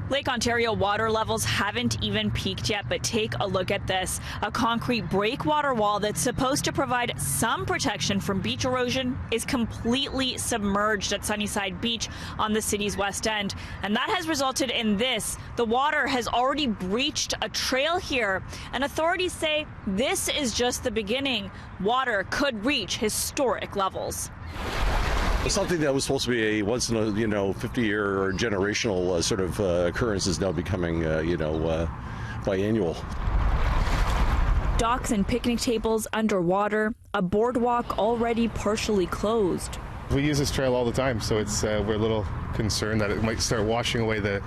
Lake Ontario water levels haven't even peaked yet, but take a look at this. A concrete breakwater wall that's supposed to provide some protection from beach erosion is completely submerged at Sunnyside Beach on the city's west end. And that has resulted in this. The water has already breached a trail here, and authorities say this is just the beginning. Water could reach historic levels. Something that was supposed to be a once in a 50-year or generational sort of occurrence is now becoming biannual. Docks and picnic tables underwater, a boardwalk already partially closed. We use this trail all the time, so it's we're a little concerned that it might start washing away the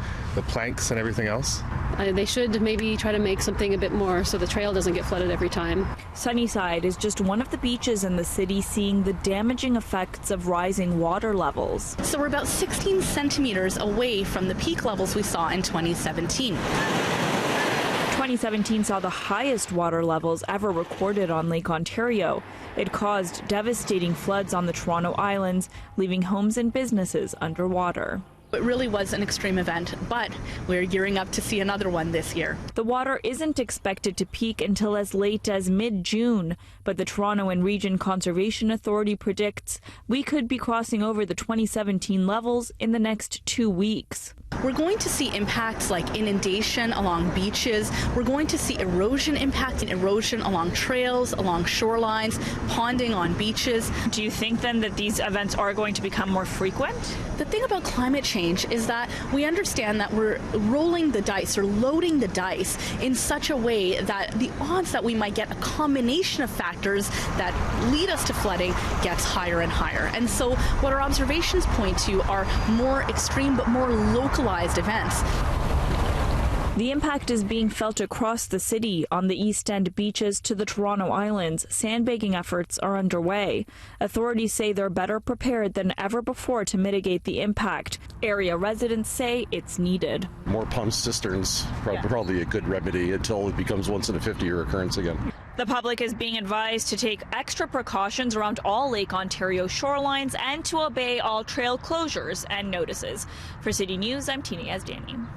planks and everything else. They should maybe try to make something a bit more so the trail doesn't get flooded every time. Sunnyside is just one of the beaches in the city seeing the damaging effects of rising water levels. So we're about 16 centimeters away from the peak levels we saw in 2017. 2017 saw the highest water levels ever recorded on Lake Ontario. It caused devastating floods on the Toronto Islands, leaving homes and businesses underwater. It really was an extreme event, but we're gearing up to see another one this year. The water isn't expected to peak until as late as mid-June, but the Toronto and Region Conservation Authority predicts we could be crossing over the 2017 levels in the next 2 weeks. We're going to see impacts like inundation along beaches. We're going to see erosion impact, erosion along trails, along shorelines, ponding on beaches. Do you think then that these events are going to become more frequent? The thing about climate change is that we understand that we're rolling the dice or loading the dice in such a way that the odds that we might get a combination of factors that lead us to flooding gets higher and higher. And so what our observations point to are more extreme but more localized events. The impact is being felt across the city. On the East End beaches to the Toronto Islands, sandbagging efforts are underway. Authorities say they're better prepared than ever before to mitigate the impact. Area residents say it's needed. More pump cisterns, probably a good remedy until it becomes once in a 50-year occurrence again. The public is being advised to take extra precautions around all Lake Ontario shorelines and to obey all trail closures and notices. For City News, I'm Tina Yazdani.